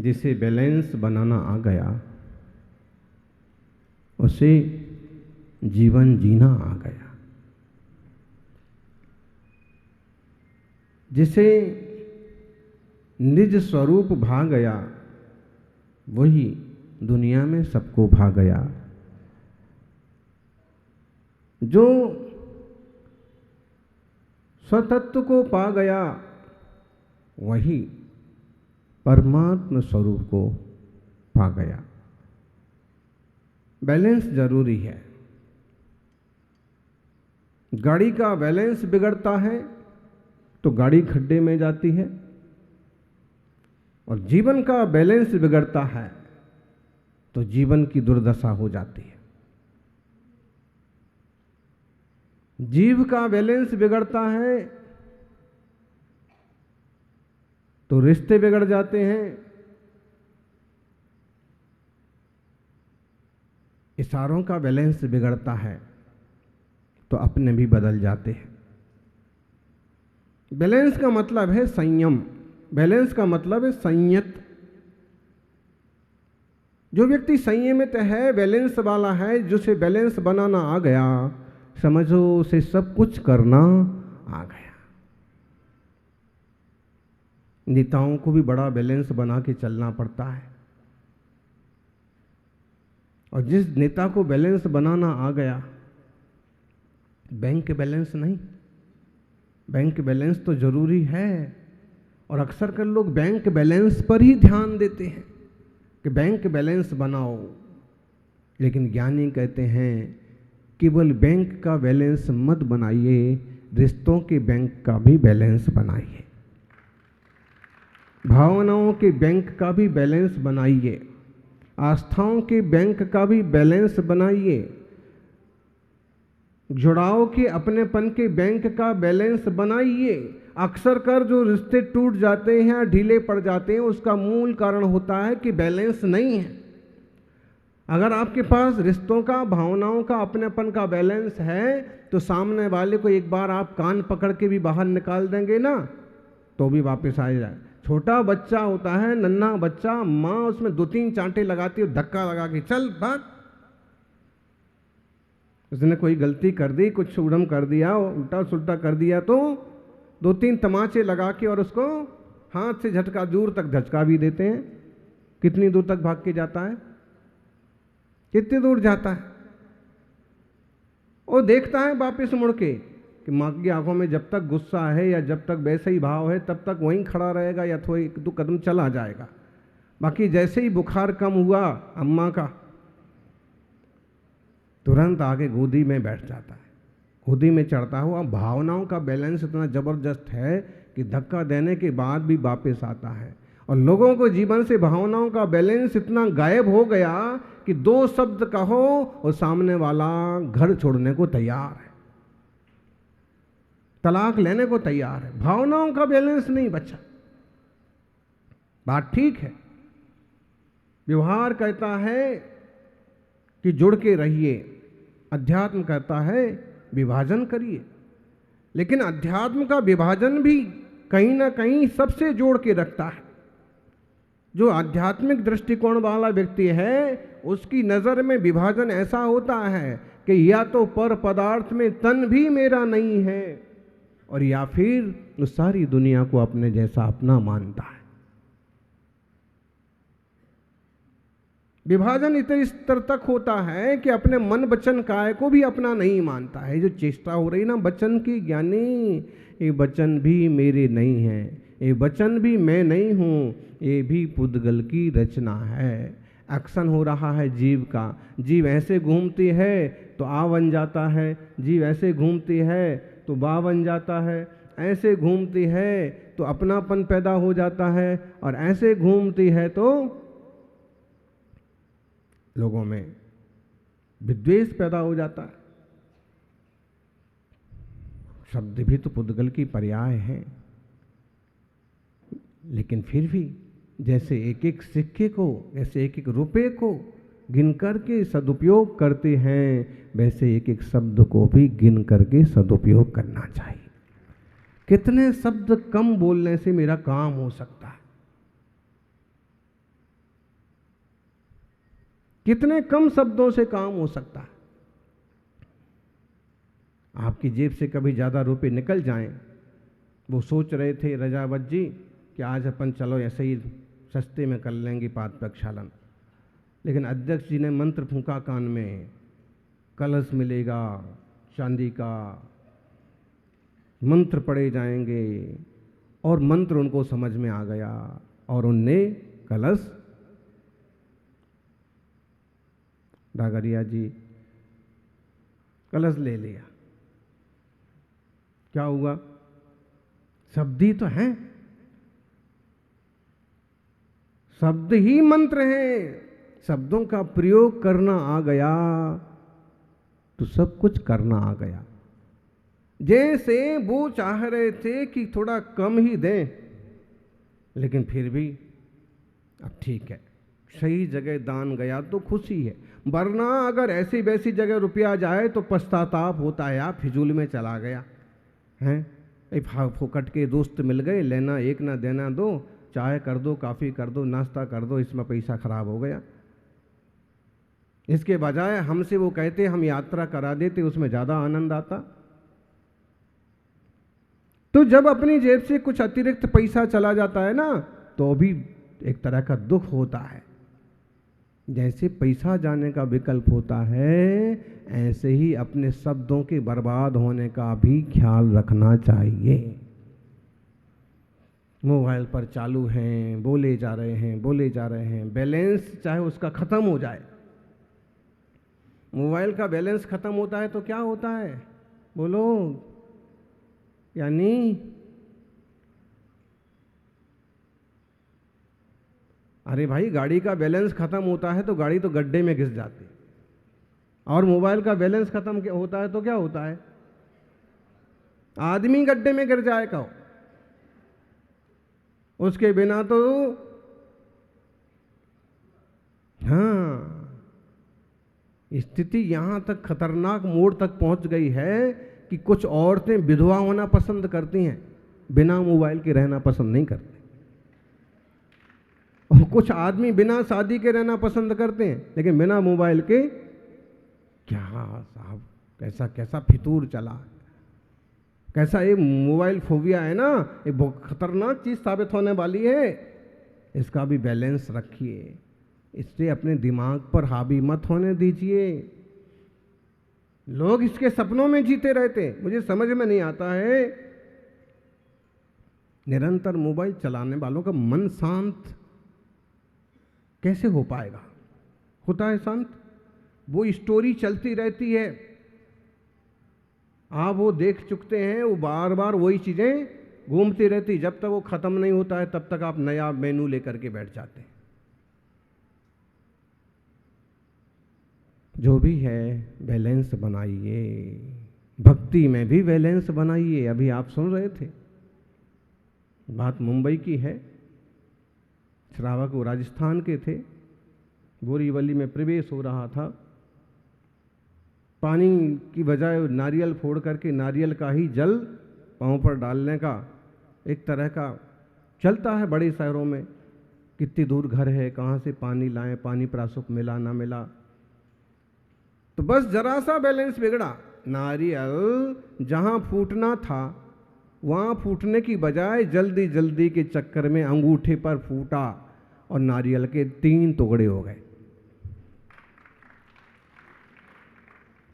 जिसे बैलेंस बनाना आ गया उसे जीवन जीना आ गया। जिसे निज स्वरूप भा गया वही दुनिया में सबको भा गया। जो स्वतत्व को पा गया वही परमात्म स्वरूप को पा गया। बैलेंस जरूरी है। गाड़ी का बैलेंस बिगड़ता है तो गाड़ी खड्डे में जाती है, और जीवन का बैलेंस बिगड़ता है तो जीवन की दुर्दशा हो जाती है। जीव का बैलेंस बिगड़ता है तो रिश्ते बिगड़ जाते हैं, इशारों का बैलेंस बिगड़ता है तो अपने भी बदल जाते हैं। बैलेंस का मतलब है संयम, बैलेंस का मतलब है संयत। जो व्यक्ति संयमित है, बैलेंस वाला है, जिसे बैलेंस बनाना आ गया, समझो उसे सब कुछ करना आ गया। नेताओं को भी बड़ा बैलेंस बना के चलना पड़ता है, और जिस नेता को बैलेंस बनाना आ गया, बैंक बैलेंस नहीं, बैंक बैलेंस तो जरूरी है, और अक्सर कर लोग बैंक बैलेंस पर ही ध्यान देते हैं कि बैंक बैलेंस बनाओ, लेकिन ज्ञानी कहते हैं केवल बैंक का बैलेंस मत बनाइए, रिश्तों के बैंक का भी बैलेंस बनाइए, भावनाओं के बैंक का भी बैलेंस बनाइए, आस्थाओं के बैंक का भी बैलेंस बनाइए, जुड़ाव के अपनेपन के बैंक का बैलेंस बनाइए। अक्सर कर जो रिश्ते टूट जाते हैं, ढीले पड़ जाते हैं, उसका मूल कारण होता है कि बैलेंस नहीं है। अगर आपके पास रिश्तों का, भावनाओं का, अपनेपन का बैलेंस है तो सामने वाले को एक बार आप कान पकड़ के भी बाहर निकाल देंगे ना तो भी वापस आ जाए। छोटा बच्चा होता है, नन्हा बच्चा, माँ उसमें 2-3 चांटे लगाती है, धक्का लगा के चल भाग। उसने कोई गलती कर दी, कुछ उड़म कर दिया, उल्टा सुल्टा कर दिया तो 2-3 तमाचे लगा के और उसको हाथ से झटका, दूर तक झटका भी देते हैं। कितनी दूर तक भाग के जाता है, कितनी दूर जाता है, वो देखता है वापस मुड़ के कि माँ की आंखों में जब तक गुस्सा है या जब तक वैसे ही भाव है तब तक वहीं खड़ा रहेगा या थोड़ी 1-2 कदम चला जाएगा। बाकी जैसे ही बुखार कम हुआ अम्मा का, तुरंत आके गोदी में बैठ जाता है, गोदी में चढ़ता हुआ। भावनाओं का बैलेंस इतना ज़बरदस्त है कि धक्का देने के बाद भी वापस आता है, और लोगों को जीवन से भावनाओं का बैलेंस इतना गायब हो गया कि 2 शब्द कहो और सामने वाला घर छोड़ने को तैयार है, तलाक लेने को तैयार है। भावनाओं का बैलेंस नहीं बचा। बात ठीक है, व्यवहार कहता है कि जुड़ के रहिए, अध्यात्म कहता है विभाजन करिए, लेकिन अध्यात्म का विभाजन भी कहीं ना कहीं सबसे जोड़ के रखता है। जो आध्यात्मिक दृष्टिकोण वाला व्यक्ति है उसकी नज़र में विभाजन ऐसा होता है कि या तो पर पदार्थ में तन भी मेरा नहीं है, और या फिर उस सारी दुनिया को अपने जैसा अपना मानता है। विभाजन इतने स्तर तक होता है कि अपने मन वचन काय को भी अपना नहीं मानता है। जो चेष्टा हो रही ना वचन की, ज्ञानी ये वचन भी मेरे नहीं है, ये वचन भी मैं नहीं हूँ, ये भी पुद्गल की रचना है। एक्शन हो रहा है जीव का। जीव ऐसे घूमती है तो आ बन जाता है, जीव ऐसे घूमती है तो बा बन जाता है, ऐसे घूमती है तो अपनापन पैदा हो जाता है, और ऐसे घूमती है तो लोगों में विद्वेष पैदा हो जाता है। शब्द भी तो पुद्गल की पर्याय है, लेकिन फिर भी जैसे एक एक सिक्के को, जैसे एक एक रुपये को गिन करके सदुपयोग करते हैं, वैसे एक एक शब्द को भी गिन करके सदुपयोग करना चाहिए। कितने शब्द कम बोलने से मेरा काम हो सकता है। कितने कम शब्दों से काम हो सकता है। आपकी जेब से कभी ज़्यादा रुपए निकल जाएं, वो सोच रहे थे रजावत जी कि आज अपन चलो ऐसे ही सस्ते में कर लेंगे पाद प्रक्षालन, लेकिन अध्यक्ष जी ने मंत्र फूंका कान में, कलश मिलेगा चांदी का, मंत्र पढ़े जाएंगे, और मंत्र उनको समझ में आ गया और उनने कलश, डागरिया जी कलश ले लिया। क्या हुआ? शब्द ही तो हैं, शब्द ही मंत्र हैं। शब्दों का प्रयोग करना आ गया तो सब कुछ करना आ गया। जैसे वो चाह रहे थे कि थोड़ा कम ही दें, लेकिन फिर भी अब ठीक है, सही जगह दान गया तो खुशी है, वरना अगर ऐसी वैसी जगह रुपया जाए तो पश्चाताप होता है, आप फिजूल में चला गया हैं। फुकट के दोस्त मिल गए, लेना एक ना देना दो, चाय कर दो, काफ़ी कर दो, नाश्ता कर दो, इसमें पैसा खराब हो गया। इसके बजाय हमसे वो कहते हम यात्रा करा देते, उसमें ज़्यादा आनंद आता। तो जब अपनी जेब से कुछ अतिरिक्त पैसा चला जाता है ना, तो भी एक तरह का दुख होता है। जैसे पैसा जाने का विकल्प होता है, ऐसे ही अपने शब्दों के बर्बाद होने का भी ख्याल रखना चाहिए। मोबाइल पर चालू हैं, बोले जा रहे हैं, बोले जा रहे हैं, बैलेंस चाहे उसका ख़त्म हो जाए। मोबाइल का बैलेंस ख़त्म होता है तो क्या होता है, बोलो? यानी अरे भाई, गाड़ी का बैलेंस खत्म होता है तो गाड़ी तो गड्ढे में घिस जाती, और मोबाइल का बैलेंस खत्म होता है तो क्या होता है? आदमी गड्ढे में गिर जाए कहो। उसके बिना तो हाँ, स्थिति यहां तक खतरनाक मोड़ तक पहुंच गई है कि कुछ औरतें विधवा होना पसंद करती हैं, बिना मोबाइल के रहना पसंद नहीं करते। और कुछ आदमी बिना शादी के रहना पसंद करते हैं, लेकिन बिना मोबाइल के क्या साहब, कैसा कैसा फितूर चला, कैसा ये मोबाइल फोबिया है ना, ये बहुत खतरनाक चीज साबित होने वाली है। इसका भी बैलेंस रखिए, इससे अपने दिमाग पर हावी मत होने दीजिए। लोग इसके सपनों में जीते रहते हैं, मुझे समझ में नहीं आता है। निरंतर मोबाइल चलाने वालों का मन शांत कैसे हो पाएगा? होता है शांत? वो स्टोरी चलती रहती है, आप वो देख चुकते हैं, वो बार बार वही चीजें घूमती रहती, जब तक वो खत्म नहीं होता है तब तक आप नया मेनू लेकर के बैठ जाते हैं। जो भी है बैलेंस बनाइए, भक्ति में भी बैलेंस बनाइए। अभी आप सुन रहे थे, बात मुंबई की है, श्रावक वो राजस्थान के थे, बोरीवली में प्रवेश हो रहा था, पानी की बजाय नारियल फोड़ करके नारियल का ही जल पांव पर डालने का एक तरह का चलता है बड़े शहरों में। कितनी दूर घर है, कहाँ से पानी लाएं, पानी प्रासुक मिला ना मिला, तो बस जरा सा बैलेंस बिगड़ा। नारियल जहाँ फूटना था वहाँ फूटने की बजाय जल्दी जल्दी के चक्कर में अंगूठे पर फूटा और नारियल के 3 टुकड़े हो गए।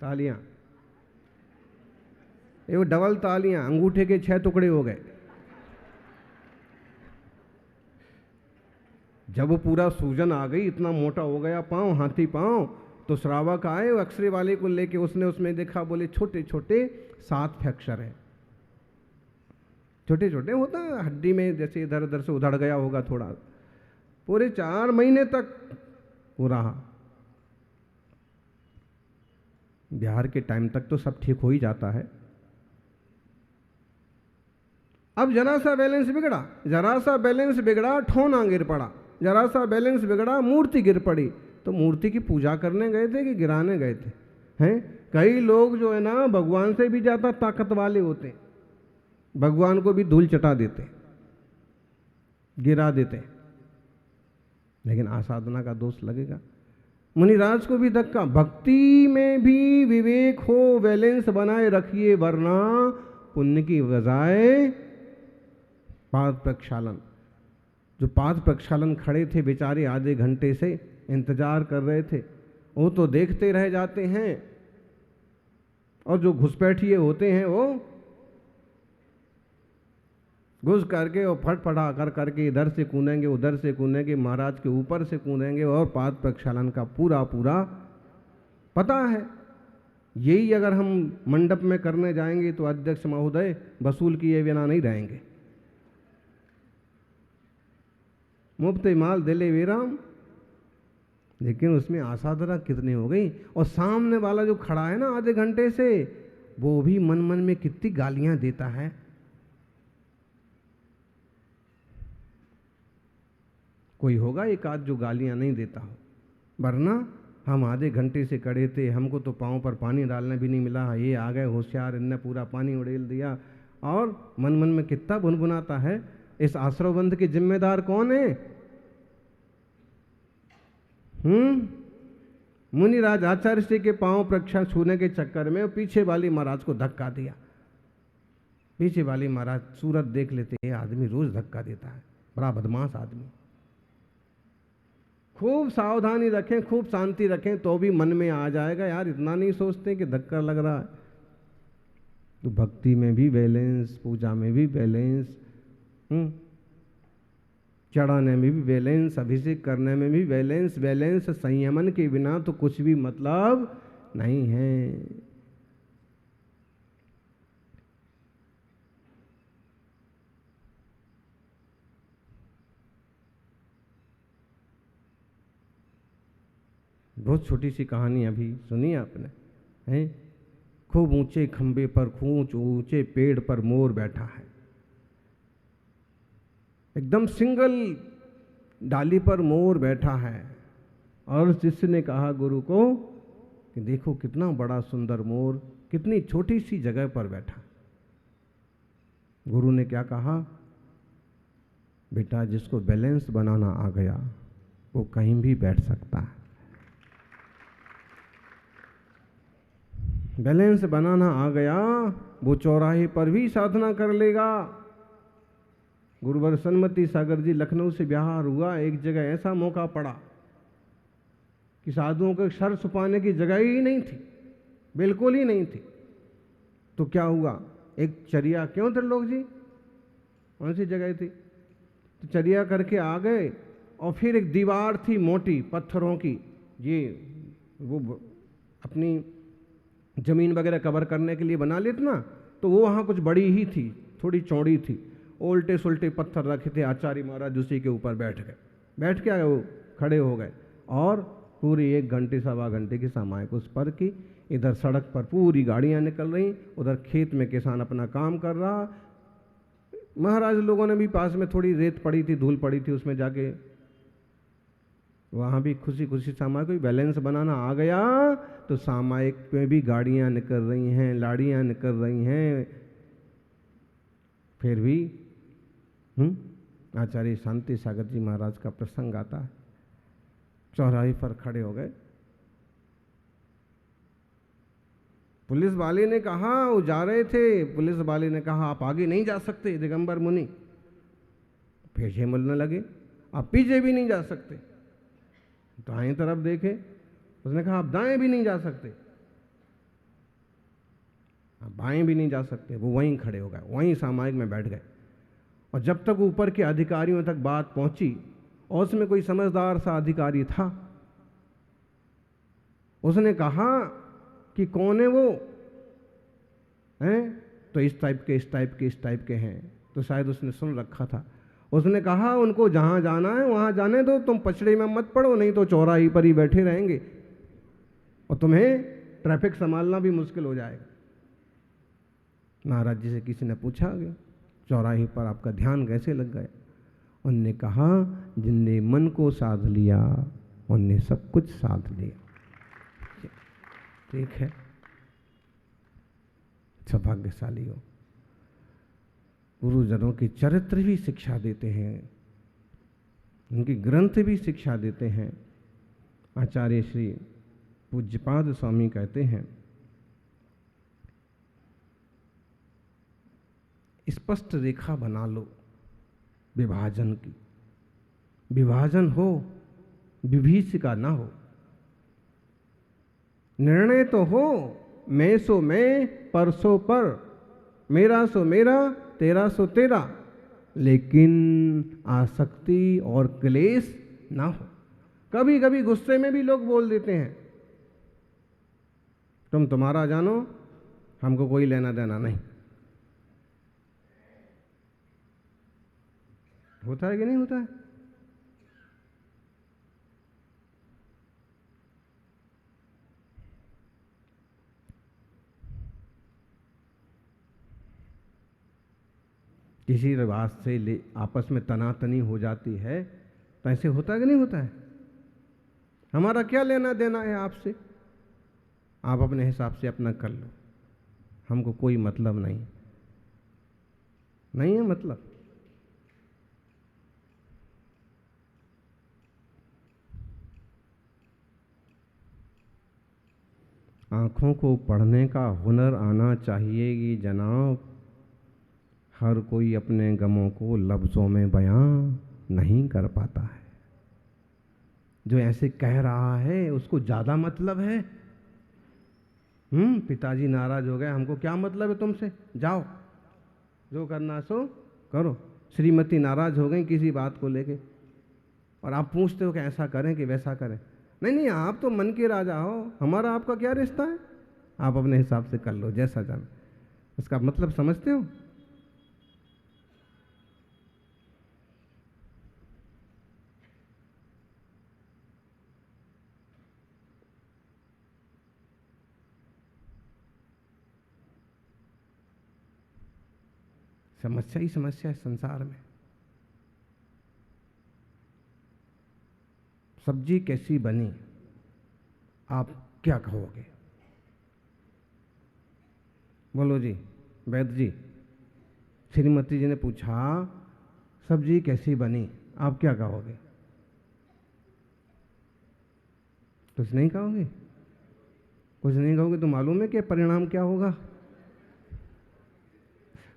तालियां, ये वो डबल तालियां, अंगूठे के 6 टुकड़े हो गए। जब वो पूरा सूजन आ गई, इतना मोटा हो गया पांव, हाथी पांव, तो श्रावक आए, वो एक्सरे वाले को लेके, उसने उसमें देखा, बोले छोटे छोटे 7 फ्रैक्चर है, छोटे छोटे होता है हड्डी में, जैसे इधर उधर से उधड़ गया होगा थोड़ा। पूरे 4 महीने तक हो रहा। बिहार के टाइम तक तो सब ठीक हो ही जाता है। अब जरा सा बैलेंस बिगड़ा, जरा सा बैलेंस बिगड़ा, ठोना गिर पड़ा, जरा सा बैलेंस बिगड़ा, मूर्ति गिर पड़ी। तो मूर्ति की पूजा करने गए थे कि गिराने गए थे? हैं, कई लोग जो है ना भगवान से भी ज्यादा ताकत वाले होते, भगवान को भी धूल चटा देते, गिरा देते, लेकिन आसाधना का दोष लगेगा। मुनिराज को भी धक्का। भक्ति में भी विवेक हो, बैलेंस बनाए रखिए, वरना पुण्य की बजाय पाद प्रक्षालन। जो पाद प्रक्षालन खड़े थे बेचारे, आधे घंटे से इंतजार कर रहे थे, वो तो देखते रह जाते हैं, और जो घुसपैठिए होते हैं वो घुस करके और फटफटा कर करके इधर से कूदेंगे, उधर से कूदेंगे, महाराज के ऊपर से कूदेंगे, और पाद प्रक्षालन का पूरा पूरा पता है। यही अगर हम मंडप में करने जाएंगे तो अध्यक्ष महोदय वसूल किए बिना नहीं रहेंगे। मुफ्त माल दिले वीराम, लेकिन उसमें आसादरा कितनी हो गई। और सामने वाला जो खड़ा है ना आधे घंटे से, वो भी मन मन में कितनी गालियां देता है। कोई होगा एक आध जो गालियां नहीं देता हो, वरना हम आधे घंटे से खड़े थे, हमको तो पाँव पर पानी डालने भी नहीं मिला, ये आ गए होशियार, इनने पूरा पानी उड़ेल दिया। और मन मन में कितना भुनभुनाता है। इस आश्रमबंध के जिम्मेदार कौन है? मुनिराज आचार्य श्री के पांव प्रक्षालन छूने के चक्कर में पीछे वाली महाराज को धक्का दिया। पीछे वाली महाराज सूरत देख लेते, ये आदमी रोज धक्का देता है, बड़ा बदमाश आदमी। खूब सावधानी रखें, खूब शांति रखें, तो भी मन में आ जाएगा, यार इतना नहीं सोचते कि धक्का लग रहा है। तो भक्ति में भी बैलेंस, पूजा में भी बैलेंस, चढ़ाने में भी बैलेंस, अभिषेक करने में भी बैलेंस। बैलेंस संयमन के बिना तो कुछ भी मतलब नहीं है। बहुत छोटी सी कहानी अभी सुनी आपने, हैं? खूब ऊंचे खंबे पर, खूब ऊंचे पेड़ पर मोर बैठा है, एकदम सिंगल डाली पर मोर बैठा है। और शिष्य ने कहा गुरु को कि देखो कितना बड़ा सुंदर मोर, कितनी छोटी सी जगह पर बैठा। गुरु ने क्या कहा? बेटा, जिसको बैलेंस बनाना आ गया वो कहीं भी बैठ सकता है। बैलेंस बनाना आ गया, वो चौराहे पर भी साधना कर लेगा। गुरुवर सन्मति सागर जी, लखनऊ से बिहार हुआ, एक जगह ऐसा मौका पड़ा कि साधुओं के सर छुपाने की जगह ही नहीं थी, बिल्कुल ही नहीं थी। तो क्या हुआ, एक चर्या, क्यों त्रिलोक जी, कौन सी जगह थी? तो चर्या करके आ गए, और फिर एक दीवार थी मोटी पत्थरों की, ये वो अपनी जमीन वगैरह कवर करने के लिए बना लेते ना, तो वो वहाँ कुछ बड़ी ही थी, थोड़ी चौड़ी थी, उल्टे सुल्टे पत्थर रखे थे। आचार्य महाराज उसी के ऊपर बैठ गए, बैठ के वो खड़े हो गए, और पूरी 1 घंटे सवा घंटे की सामायिक उस पर की। इधर सड़क पर पूरी गाड़ियाँ निकल रही, उधर खेत में किसान अपना काम कर रहा। महाराज लोगों ने भी पास में थोड़ी रेत पड़ी थी, धूल पड़ी थी, उसमें जाके वहाँ भी खुशी खुशी सामायिक कोई बैलेंस बनाना आ गया। तो सामायिक में भी गाड़ियाँ निकल रही हैं, लाड़ियाँ निकल रही हैं, फिर भी आचार्य शांति सागर जी महाराज का प्रसंग आता है। चौराहे पर खड़े हो गए, पुलिस वाले ने कहा, वो जा रहे थे, पुलिस वाले ने कहा आप आगे नहीं जा सकते दिगंबर मुनि। पीछे मिलने लगे, आप पीछे भी नहीं जा सकते। दाएं तरफ देखे, उसने कहा आप दाएं भी नहीं जा सकते, आप बाएं भी नहीं जा सकते। वो वहीं खड़े हो गए, वहीं सामायिक में बैठ गए। और जब तक ऊपर के अधिकारियों तक बात पहुंची, और उसमें कोई समझदार सा अधिकारी था, उसने कहा कि कौन है वो, हैं? तो इस टाइप के, इस टाइप के, इस टाइप के हैं। तो शायद उसने सुन रखा था। उसने कहा उनको जहां जाना है वहां जाने दो, तुम पछड़े में मत पड़ो, नहीं तो चौराहे पर ही बैठे रहेंगे और तुम्हें ट्रैफिक संभालना भी मुश्किल हो जाएगा। महाराज जी से किसी ने पूछा कि चौराहे पर आपका ध्यान कैसे लग गया? उनने कहा जिनने मन को साध लिया उनने सब कुछ साध लिया। ठीक है, सौभाग्यशाली हो। गुरुजनों के चरित्र भी शिक्षा देते हैं, उनके ग्रंथ भी शिक्षा देते हैं। आचार्य श्री पूज्यपाद स्वामी कहते हैं, स्पष्ट रेखा बना लो विभाजन की, विभाजन हो, विभीषिका ना हो। निर्णय तो हो, मैं सो मैं, पर सो पर, मेरा सो मेरा, तेरा सो तेरा, लेकिन आसक्ति और क्लेश ना हो। कभी कभी गुस्से में भी लोग बोल देते हैं, तुम तुम्हारा जानो, हमको कोई लेना देना नहीं। होता है कि नहीं होता है? किसी बात से आपस में तनातनी हो जाती है तो ऐसे होता है कि नहीं होता है? हमारा क्या लेना देना है आपसे, आप अपने हिसाब से अपना कर लो, हमको कोई मतलब नहीं, नहीं है मतलब। आँखों को पढ़ने का हुनर आना चाहिए कि जनाब, हर कोई अपने गमों को लफ्ज़ों में बयां नहीं कर पाता है। जो ऐसे कह रहा है उसको ज़्यादा मतलब है। पिताजी नाराज़ हो गए, हमको क्या मतलब है तुमसे, जाओ जो करना सो करो। श्रीमती नाराज़ हो गई किसी बात को लेके, और आप पूछते हो कि ऐसा करें कि वैसा करें। नहीं नहीं, आप तो मन के राजा हो, हमारा आपका क्या रिश्ता है, आप अपने हिसाब से कर लो जैसा जाने। इसका मतलब समझते हो? समस्या ही समस्या है संसार में। सब्जी कैसी बनी, आप क्या कहोगे? बोलो जी, वैद्य जी। श्रीमती जी ने पूछा सब्जी कैसी बनी, आप क्या कहोगे? कुछ नहीं कहोगे? कुछ नहीं कहोगे तो मालूम है कि परिणाम क्या होगा?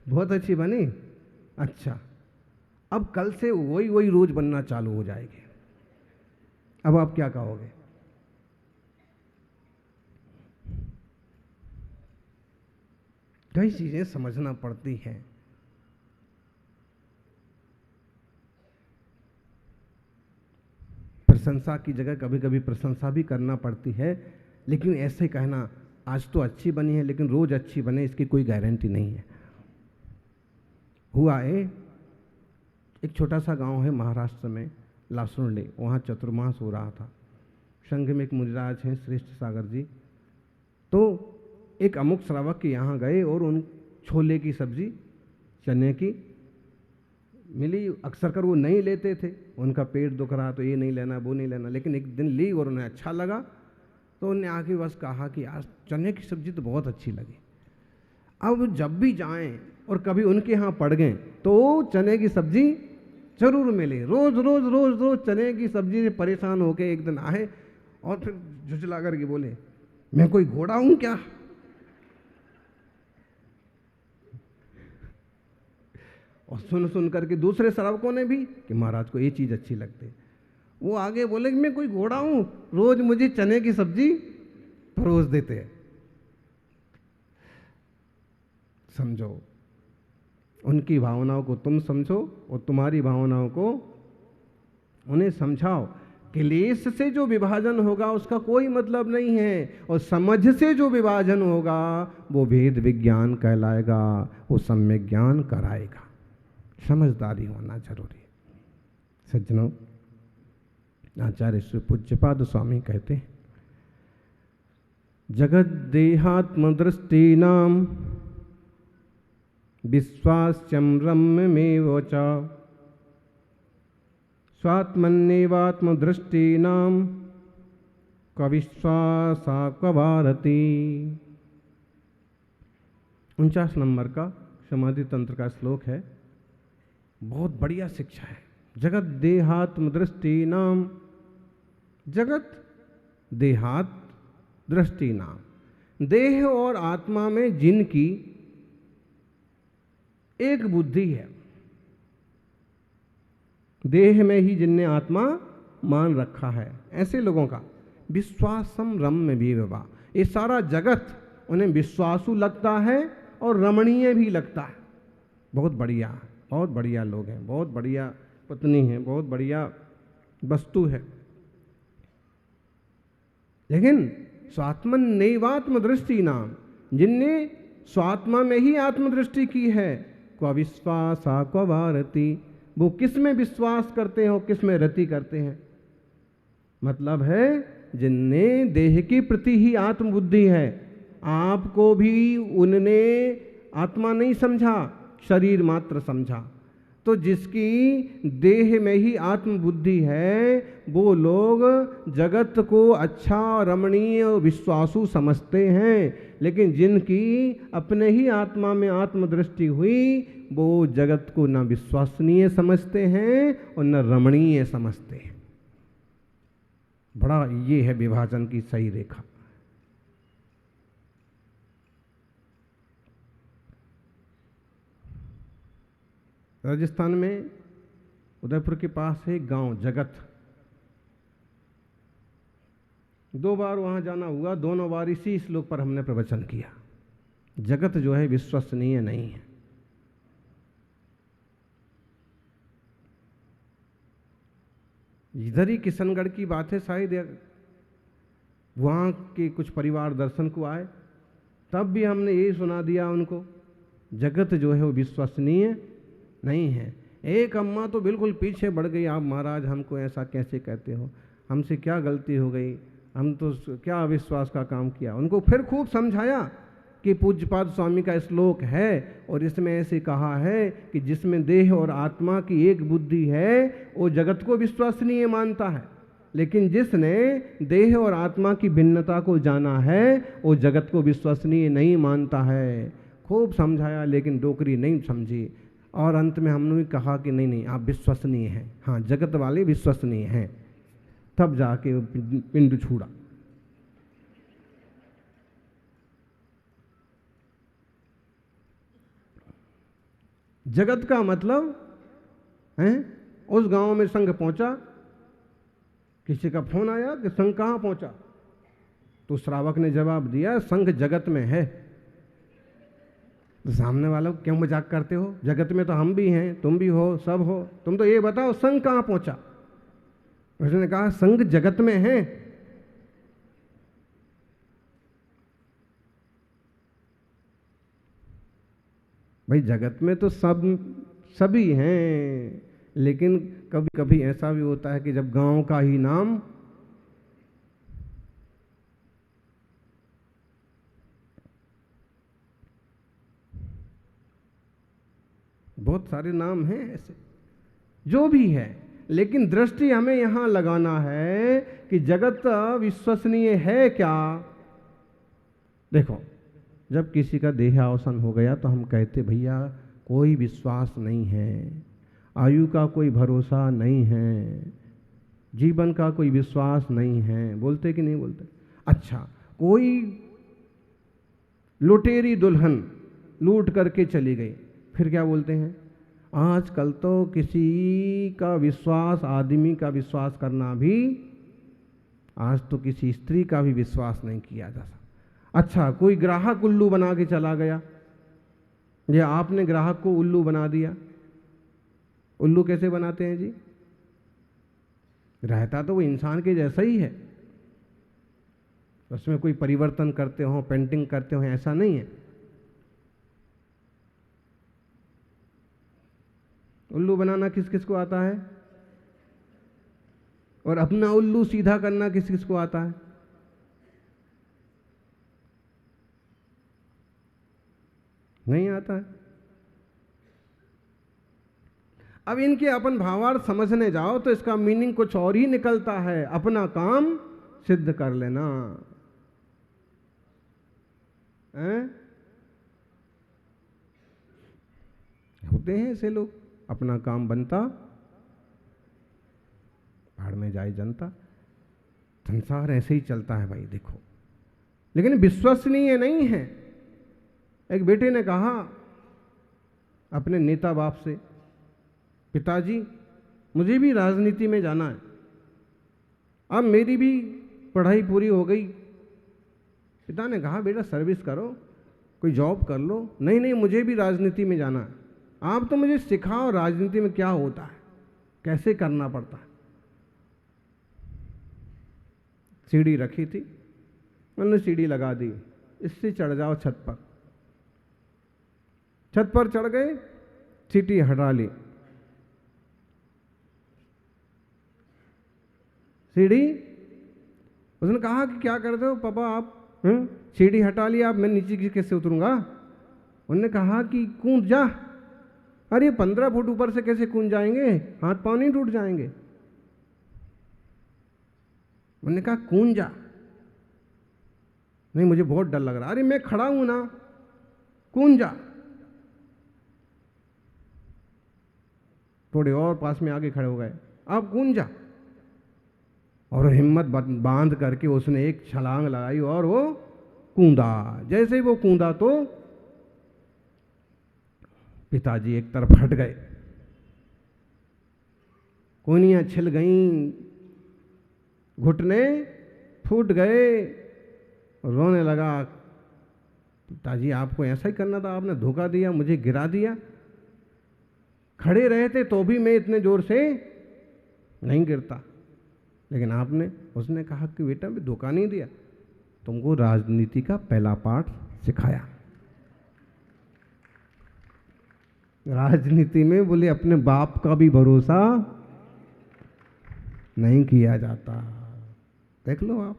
बहुत अच्छी बनी। अच्छा, अब कल से वही वही रोज बनना चालू हो जाएगी। अब आप क्या कहोगे? कई चीजें समझना पड़ती हैं। प्रशंसा की जगह कभी कभी प्रशंसा भी करना पड़ती है, लेकिन ऐसे कहना आज तो अच्छी बनी है लेकिन रोज अच्छी बने, इसकी कोई गारंटी नहीं है। हुआ है, एक छोटा सा गांव है महाराष्ट्र में, लासुंडे, वहाँ चतुर्मास हो रहा था। संघ में एक मुनिराज हैं श्रेष्ठ सागर जी, तो एक अमुक श्रावक के यहाँ गए और उन छोले की सब्जी, चने की मिली। अक्सर कर वो नहीं लेते थे, उनका पेट दुख रहा तो ये नहीं लेना वो नहीं लेना, लेकिन एक दिन ली और उन्हें अच्छा लगा तो उन्हें आके बस कहा कि आज चने की सब्जी तो बहुत अच्छी लगी। अब जब भी जाएं और कभी उनके यहाँ पड़ गए तो चने की सब्जी जरूर मिले। रोज रोज रोज रोज चने की सब्जी से परेशान होके एक दिन आए और फिर झुझला करके बोले, मैं कोई घोड़ा हूं क्या? और सुन सुन करके दूसरे श्रावकों ने भी कि महाराज को ये चीज अच्छी लगती है। वो आगे बोले कि मैं कोई घोड़ा हूं, रोज मुझे चने की सब्जी परोस देते हैं। समझो, उनकी भावनाओं को तुम समझो और तुम्हारी भावनाओं को उन्हें समझाओ। क्लेश से जो विभाजन होगा उसका कोई मतलब नहीं है, और समझ से जो विभाजन होगा वो भेद विज्ञान कहलाएगा, वो सम्यक ज्ञान कराएगा। समझदारी होना जरूरी है। सज्जनों, आचार्य श्री पूज्यपाद स्वामी कहते हैं, जगत देहात्म दृष्टि नाम विश्वास्यम रम्यमेव च स्वात्मन्येवात्म दृष्टि नाम कविश्वासा कवारती। 49 नंबर का समाधि तंत्र का श्लोक है, बहुत बढ़िया शिक्षा है। जगत देहात्म दृष्टि नाम, जगत देहात दृष्टि नाम। देह और आत्मा में जिनकी एक बुद्धि है, देह में ही जिनने आत्मा मान रखा है, ऐसे लोगों का विश्वासम रम्य विभवा, ये सारा जगत उन्हें विश्वासु लगता है और रमणीय भी लगता है। बहुत बढ़िया लोग हैं, बहुत बढ़िया पत्नी है, बहुत बढ़िया वस्तु है। लेकिन स्वात्मन नैवात्म दृष्टि नाम, जिनने स्वात्मा में ही आत्मदृष्टि की है, क्व विश्वासा क्व रति, वो किस में विश्वास करते हो, किस में रति करते हैं। मतलब है जिनने देह के प्रति ही आत्मबुद्धि है, आपको भी उनने आत्मा नहीं समझा, शरीर मात्र समझा। तो जिसकी देह में ही आत्मबुद्धि है, वो लोग जगत को अच्छा रमणीय और विश्वासु समझते हैं। लेकिन जिनकी अपने ही आत्मा में आत्मदृष्टि हुई, वो जगत को न विश्वसनीय समझते हैं और न रमणीय समझते हैं। बड़ा ये है विभाजन की सही रेखा। राजस्थान में उदयपुर के पास है एक गांव जगत। 2 बार वहां जाना हुआ, दोनों बार इसी श्लोक पर हमने प्रवचन किया। जगत जो है विश्वसनीय नहीं है। इधर ही किशनगढ़ की बात है, शायद वहाँ के कुछ परिवार दर्शन को आए, तब भी हमने यही सुना दिया उनको, जगत जो है वो विश्वसनीय नहीं है। एक अम्मा तो बिल्कुल पीछे बढ़ गई, आप महाराज हमको ऐसा कैसे कहते हो, हमसे क्या गलती हो गई, हम तो क्या अविश्वास का काम किया। उनको फिर खूब समझाया कि पूज्यपाद स्वामी का श्लोक है और इसमें ऐसे कहा है कि जिसमें देह और आत्मा की एक बुद्धि है, वो जगत को विश्वसनीय मानता है। लेकिन जिसने देह और आत्मा की भिन्नता को जाना है, वो जगत को विश्वसनीय नहीं मानता है। खूब समझाया, लेकिन डोकरी नहीं समझी। और अंत में हमने भी कहा कि नहीं आप विश्वसनीय हैं, हाँ जगत वाले विश्वसनीय हैं। तब जाके पिंड छूड़ा। जगत का मतलब है, उस गांव में संघ पहुंचा, किसी का फोन आया कि संघ कहाँ पहुंचा, तो श्रावक ने जवाब दिया संघ जगत में है। तो सामने वालों क्यों मजाक करते हो, जगत में तो हम भी हैं, तुम भी हो, सब हो, तुम तो ये बताओ संघ कहाँ पहुंचा। उसने कहा संघ जगत में है। भाई जगत में तो सभी हैं, लेकिन कभी कभी ऐसा भी होता है कि जब गांव का ही नाम बहुत सारे नाम हैं ऐसे, जो भी है, लेकिन दृष्टि हमें यहां लगाना है कि जगत विश्वसनीय है क्या। देखो, जब किसी का देहावसान हो गया तो हम कहते भैया कोई विश्वास नहीं है, आयु का कोई भरोसा नहीं है, जीवन का कोई विश्वास नहीं है, बोलते कि नहीं बोलते। अच्छा, कोई लुटेरी दुल्हन लूट करके चली गई, फिर क्या बोलते हैं, आजकल तो किसी का विश्वास, आदमी का विश्वास करना भी, आज तो किसी स्त्री का भी विश्वास नहीं किया जा सकता। अच्छा, कोई ग्राहक उल्लू बना के चला गया, ये आपने ग्राहक को उल्लू बना दिया। उल्लू कैसे बनाते हैं जी, रहता तो वो इंसान के जैसा ही है, उसमें कोई परिवर्तन करते हो, पेंटिंग करते हो, ऐसा नहीं है। उल्लू बनाना किस किस को आता है, और अपना उल्लू सीधा करना किस किस को आता है। नहीं आता है। अब इनके अपन भावार्थ समझने जाओ तो इसका मीनिंग कुछ और ही निकलता है, अपना काम सिद्ध कर लेना है? होते हैं ऐसे लोग, अपना काम बनता भाड़ में जाए जनता। तो संसार ऐसे ही चलता है भाई, देखो। लेकिन विश्वसनीय नहीं है। एक बेटे ने कहा अपने नेता बाप से, पिताजी मुझे भी राजनीति में जाना है, अब मेरी भी पढ़ाई पूरी हो गई। पिता ने कहा बेटा सर्विस करो, कोई जॉब कर लो। नहीं नहीं, मुझे भी राजनीति में जाना है, आप तो मुझे सिखाओ राजनीति में क्या होता है, कैसे करना पड़ता है। सीढ़ी रखी थी, उन्होंने सीढ़ी लगा दी, इससे चढ़ जाओ छत पर। छत पर चढ़ गए, सीढ़ी हटा ली। सीढ़ी, उसने कहा कि क्या करते हो पापा आप, सीढ़ी हटा लिया, अब मैं नीचे कैसे उतरूंगा। उन्होंने कहा कि कूद जा। अरे 15 फुट ऊपर से कैसे कूद जाएंगे, हाथ पांव नहीं टूट जाएंगे। उन्होंने कहा कूद जा। नहीं मुझे बहुत डर लग रहा। अरे मैं खड़ा हूं ना, कूद जा। थोड़े और पास में आगे खड़े हो गए, अब कूद जा। और हिम्मत बांध करके उसने एक छलांग लगाई और वो कूदा। जैसे ही वो कूदा तो पिताजी एक तरफ हट गए, कोनियां छिल गईं, घुटने फूट गए, रोने लगा। पिताजी आपको ऐसा ही करना था, आपने धोखा दिया, मुझे गिरा दिया। खड़े रहे थे तो भी मैं इतने जोर से नहीं गिरता, लेकिन आपने, उसने कहा कि बेटा मैं धोखा नहीं दिया, तुमको राजनीति का पहला पाठ सिखाया। राजनीति में बोले अपने बाप का भी भरोसा नहीं किया जाता। देख लो आप।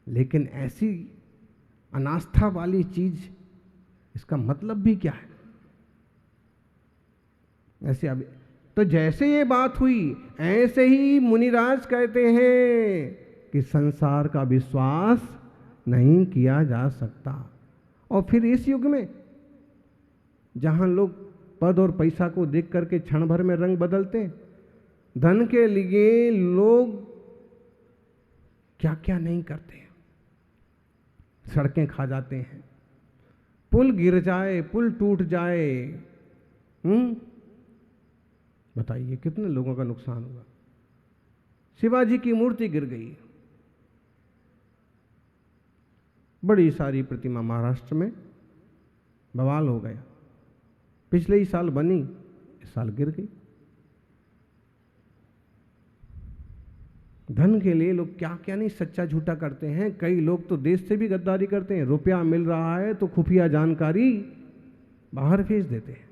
लेकिन ऐसी अनास्था वाली चीज, इसका मतलब भी क्या है? ऐसे अभी तो जैसे ये बात हुई, ऐसे ही मुनिराज कहते हैं कि संसार का विश्वास नहीं किया जा सकता। और फिर इस युग में जहां लोग पद और पैसा को देख करके क्षण भर में रंग बदलते हैं, धन के लिए लोग क्या क्या नहीं करते हैं। सड़कें खा जाते हैं, पुल गिर जाए, पुल टूट जाए, बताइए कितने लोगों का नुकसान हुआ। शिवाजी की मूर्ति गिर गई, बड़ी सारी प्रतिमा महाराष्ट्र में बवाल हो गया। पिछले ही साल बनी, इस साल गिर गई। धन के लिए लोग क्या क्या नहीं सच्चा झूठा करते हैं। कई लोग तो देश से भी गद्दारी करते हैं। रुपया मिल रहा है तो खुफिया जानकारी बाहर भेज देते हैं,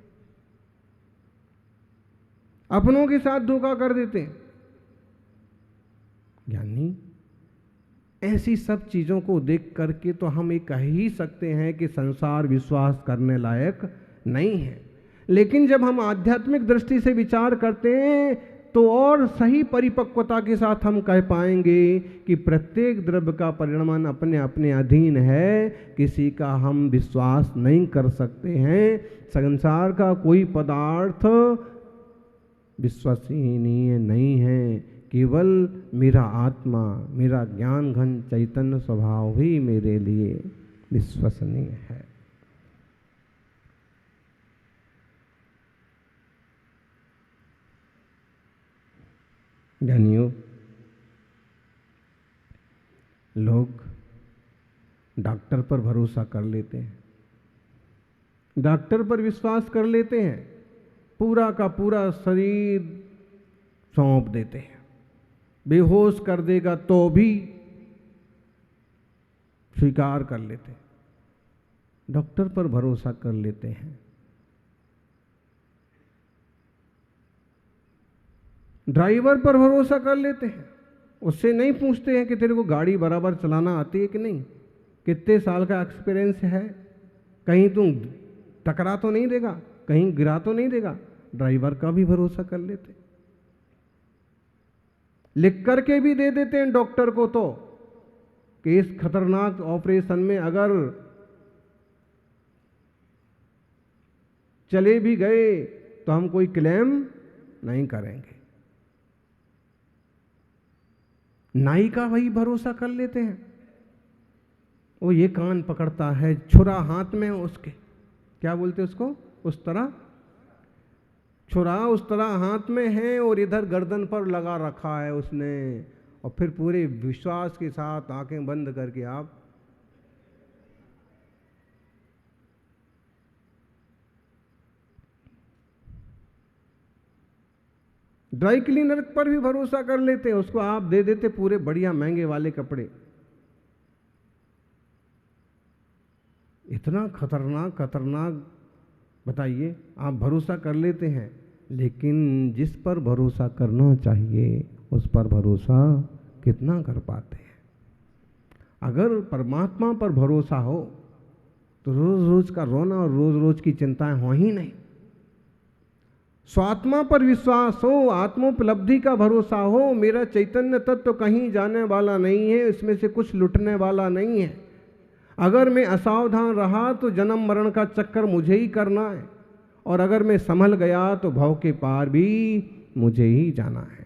अपनों के साथ धोखा कर देते हैं। यानी ऐसी सब चीजों को देख करके तो हम ये कह ही सकते हैं कि संसार विश्वास करने लायक नहीं है। लेकिन जब हम आध्यात्मिक दृष्टि से विचार करते हैं तो और सही परिपक्वता के साथ हम कह पाएंगे कि प्रत्येक द्रव्य का परिणाम अपने अपने अधीन है, किसी का हम विश्वास नहीं कर सकते हैं। संसार का कोई पदार्थ विश्वसनीय नहीं है, केवल मेरा आत्मा, मेरा ज्ञान घन चैतन्य स्वभाव ही मेरे लिए विश्वसनीय है। जानियो, लोग डॉक्टर पर भरोसा कर लेते हैं, डॉक्टर पर विश्वास कर लेते हैं, पूरा का पूरा शरीर सौंप देते हैं, बेहोश कर देगा तो भी स्वीकार कर लेते हैं, डॉक्टर पर भरोसा कर लेते हैं। ड्राइवर पर भरोसा कर लेते हैं, उससे नहीं पूछते हैं कि तेरे को गाड़ी बराबर चलाना आती है कि नहीं, कितने साल का एक्सपीरियंस है, कहीं तुम टकरा तो नहीं देगा, कहीं गिरा तो नहीं देगा। ड्राइवर का भी भरोसा कर लेते, लिख करके भी दे देते हैं डॉक्टर को तो कि इस खतरनाक ऑपरेशन में अगर चले भी गए तो हम कोई क्लेम नहीं करेंगे। नाई का वही भरोसा कर लेते हैं। वो ये कान पकड़ता है, छुरा हाथ में उसके, क्या बोलते उसको, उस तरह छुरा उस तरह हाथ में है और इधर गर्दन पर लगा रखा है उसने, और फिर पूरे विश्वास के साथ आंखें बंद करके आप ड्राई क्लीनर पर भी भरोसा कर लेते हैं, उसको आप दे देते पूरे बढ़िया महंगे वाले कपड़े। इतना खतरनाक खतरनाक, बताइए, आप भरोसा कर लेते हैं, लेकिन जिस पर भरोसा करना चाहिए उस पर भरोसा कितना कर पाते हैं। अगर परमात्मा पर भरोसा हो तो रोज रोज का रोना और रोज रोज की चिंताएं हो ही नहीं। स्वात्मा पर विश्वास हो, आत्मोपलब्धि का भरोसा हो, मेरा चैतन्य तत्व तो कहीं जाने वाला नहीं है, इसमें से कुछ लुटने वाला नहीं है। अगर मैं असावधान रहा तो जन्म मरण का चक्कर मुझे ही करना है, और अगर मैं संभल गया तो भव के पार भी मुझे ही जाना है।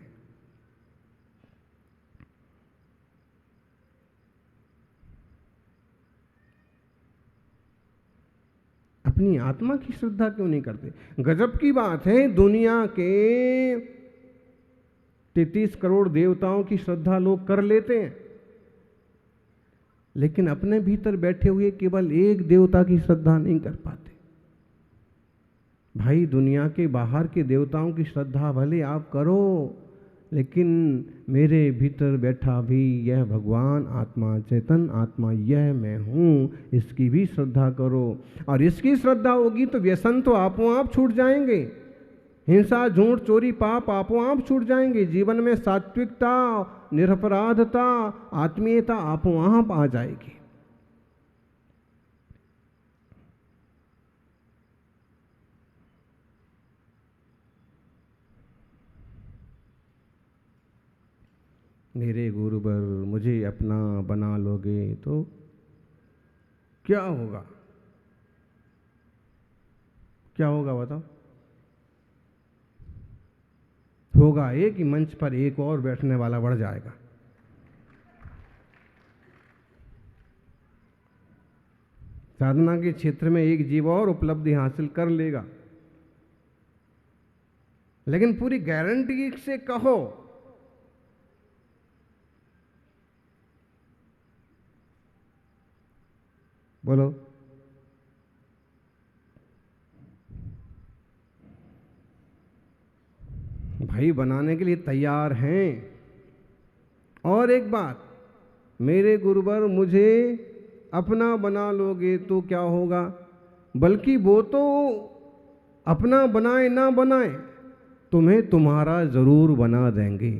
अपनी आत्मा की श्रद्धा क्यों नहीं करते? गजब की बात है, दुनिया के 33 करोड़ देवताओं की श्रद्धा लोग कर लेते हैं, लेकिन अपने भीतर बैठे हुए केवल एक देवता की श्रद्धा नहीं कर पाते। भाई, दुनिया के बाहर के देवताओं की श्रद्धा भले आप करो, लेकिन मेरे भीतर बैठा भी यह भगवान आत्मा, चेतन आत्मा, यह मैं हूँ, इसकी भी श्रद्धा करो। और इसकी श्रद्धा होगी तो व्यसन तो आपो आप छूट जाएंगे, हिंसा, झूठ, चोरी, पाप आपो आप छूट जाएंगे। जीवन में सात्विकता, निरपराधता, आत्मीयता आपो आप आ जाएगी। मेरे गुरुवर मुझे अपना बना लोगे तो क्या होगा? क्या होगा बताओ? होगा ये कि मंच पर एक और बैठने वाला बढ़ जाएगा। साधना के क्षेत्र में एक जीव और उपलब्धि हासिल कर लेगा, लेकिन पूरी गारंटी से कहो, बोलो। भाई बनाने के लिए तैयार हैं। और एक बात, मेरे गुरुवर मुझे अपना बना लोगे तो क्या होगा? बल्कि वो तो अपना बनाए ना बनाए, तुम्हें तुम्हारा जरूर बना देंगे।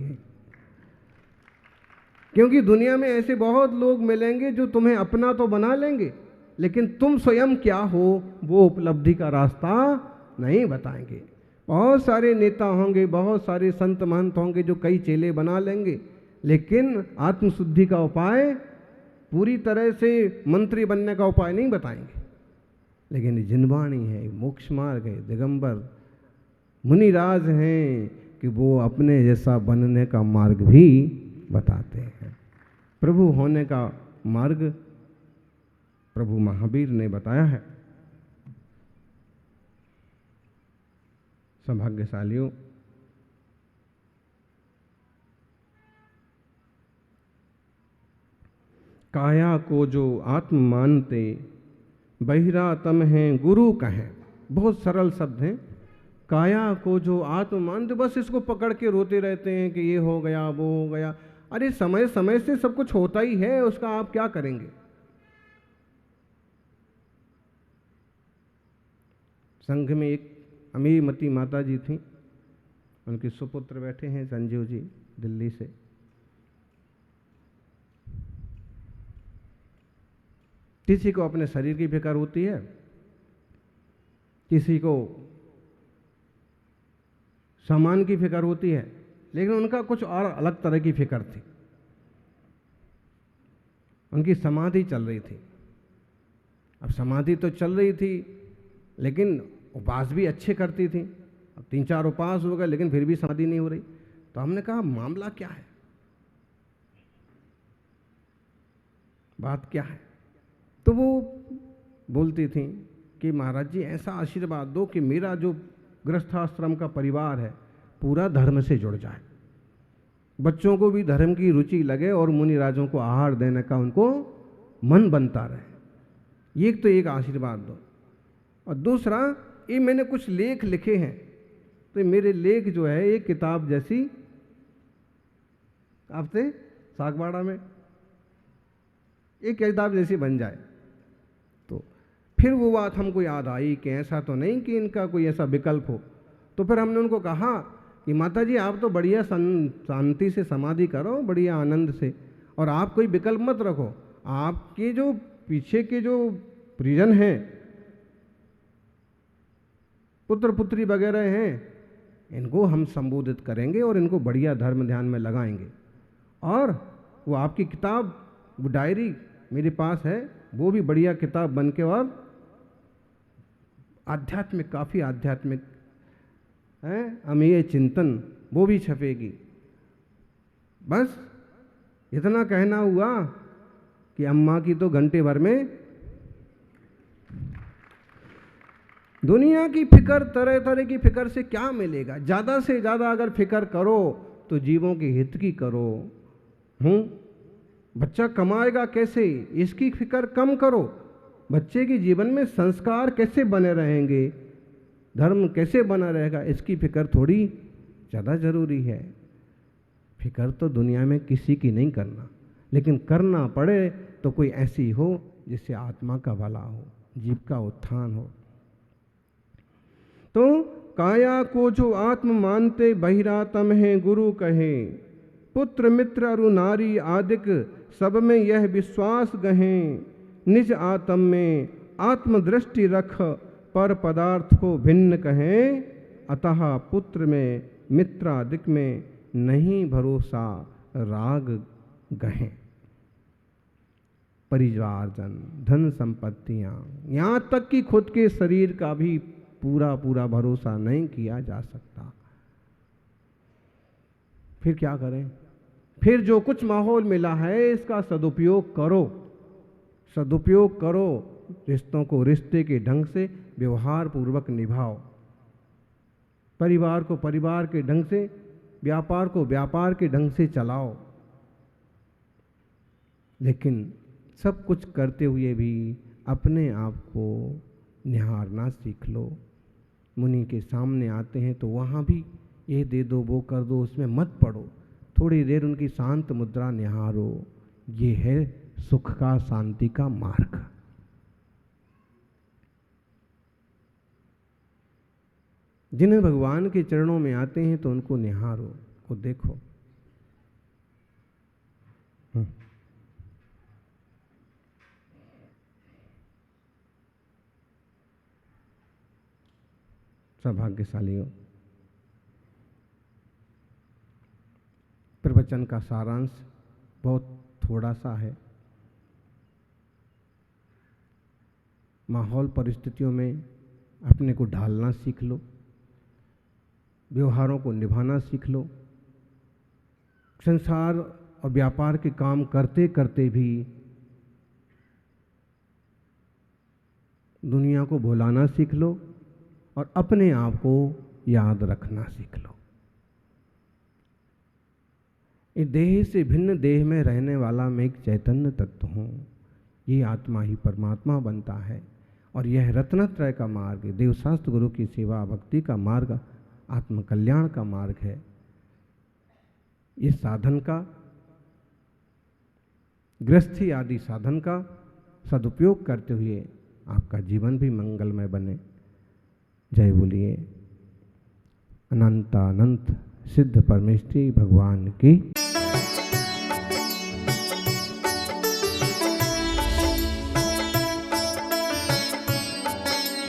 क्योंकि दुनिया में ऐसे बहुत लोग मिलेंगे जो तुम्हें अपना तो बना लेंगे, लेकिन तुम स्वयं क्या हो वो उपलब्धि का रास्ता नहीं बताएंगे। बहुत सारे नेता होंगे, बहुत सारे संत महंत होंगे जो कई चेले बना लेंगे, लेकिन आत्मशुद्धि का उपाय, पूरी तरह से मंत्री बनने का उपाय नहीं बताएंगे। लेकिन जिनवाणी है, मोक्ष मार्ग है, दिगंबर मुनिराज हैं कि वो अपने जैसा बनने का मार्ग भी बताते हैं। प्रभु होने का मार्ग प्रभु महावीर ने बताया है। सौभाग्यशालियों, काया को जो आत्म मानते, बहिरा तम है गुरु कहें। बहुत सरल शब्द हैं। काया को जो आत्म मानते, बस इसको पकड़ के रोते रहते हैं कि ये हो गया, वो हो गया। अरे समय समय से सब कुछ होता ही है, उसका आप क्या करेंगे? संघ में एक अमीमती माता जी थी, उनके सुपुत्र बैठे हैं संजीव जी दिल्ली से। किसी को अपने शरीर की फिक्र होती है, किसी को सामान की फिक्र होती है, लेकिन उनका कुछ और अलग तरह की फिक्र थी। उनकी समाधि चल रही थी। अब समाधि तो चल रही थी, लेकिन उपास भी अच्छे करती थी। अब 3-4 उपास हो गए, लेकिन फिर भी समाधि नहीं हो रही। तो हमने कहा मामला क्या है? बात क्या है। तो वो बोलती थी कि महाराज जी ऐसा आशीर्वाद दो कि मेरा जो गृहस्थाश्रम का परिवार है पूरा धर्म से जुड़ जाए, बच्चों को भी धर्म की रुचि लगे और मुनि राजों को आहार देने का उनको मन बनता रहे। एक तो एक आशीर्वाद दो। और दूसरा, ये मैंने कुछ लेख लिखे हैं, तो मेरे लेख जो है एक किताब जैसी आपसे सागवाड़ा में एक किताब जैसी बन जाए। तो फिर वो बात हमको याद आई कि ऐसा तो नहीं कि इनका कोई ऐसा विकल्प हो। तो फिर हमने उनको कहा कि माता जी आप तो बढ़िया शांति से समाधि करो, बढ़िया आनंद से, और आप कोई विकल्प मत रखो। आपके जो पीछे के जो परिजन हैं, पुत्र पुत्री वगैरह हैं, इनको हम संबोधित करेंगे और इनको बढ़िया धर्म ध्यान में लगाएंगे। और वो आपकी किताब, वो डायरी मेरे पास है, वो भी बढ़िया किताब बन के और आध्यात्मिक, काफ़ी आध्यात्मिक है, अमेय चिंतन, वो भी छपेगी। बस इतना कहना हुआ कि अम्मा की तो घंटे भर में दुनिया की फिक्र, तरह तरह की फिक्र से क्या मिलेगा। ज़्यादा से ज़्यादा अगर फिक्र करो तो जीवों के हित की करो। बच्चा कमाएगा कैसे, इसकी फिक्र कम करो। बच्चे के जीवन में संस्कार कैसे बने रहेंगे, धर्म कैसे बना रहेगा, इसकी फिक्र थोड़ी ज़्यादा ज़रूरी है। फिक्र तो दुनिया में किसी की नहीं करना, लेकिन करना पड़े तो कोई ऐसी हो जिससे आत्मा का भला हो, जीव का उत्थान हो। तो काया को जो आत्म मानते बहिरातम है गुरु कहे, पुत्र मित्र अरु नारी आदिक सब में यह विश्वास गहें, निज आत्म में आत्मदृष्टि रख पर पदार्थ को भिन्न कहें, अतः पुत्र में मित्रादिक में नहीं भरोसा राग गहें। परिवारजन, धन संपत्तियां, यहाँ तक कि खुद के शरीर का भी पूरा पूरा भरोसा नहीं किया जा सकता। फिर क्या करें। फिर जो कुछ माहौल मिला है इसका सदुपयोग करो, सदुपयोग करो। रिश्तों को रिश्ते के ढंग से व्यवहार पूर्वक निभाओ, परिवार को परिवार के ढंग से, व्यापार को व्यापार के ढंग से चलाओ। लेकिन सब कुछ करते हुए भी अपने आप को निहारना सीख लो। मुनि के सामने आते हैं तो वहाँ भी ये दे दो वो कर दो उसमें मत पड़ो, थोड़ी देर उनकी शांत मुद्रा निहारो। ये है सुख का, शांति का मार्ग। जिन्हें भगवान के चरणों में आते हैं तो उनको निहारो, को देखो। सौभाग्यशाली हो। प्रवचन का सारांश बहुत थोड़ा सा है। माहौल परिस्थितियों में अपने को ढालना सीख लो, व्यवहारों को निभाना सीख लो, संसार और व्यापार के काम करते करते भी दुनिया को भुलाना सीख लो और अपने आप को याद रखना सीख लो। इस देह से भिन्न देह में रहने वाला मैं एक चैतन्य तत्व हूँ। ये आत्मा ही परमात्मा बनता है और यह रत्नत्रय का मार्ग है। देवशास्त्र गुरु की सेवा भक्ति का मार्ग आत्मकल्याण का मार्ग है। इस साधन का, गृहस्थी आदि साधन का सदुपयोग करते हुए आपका जीवन भी मंगलमय बने। जय बोलिए अनंतानंत सिद्ध परमेश्वरी भगवान की।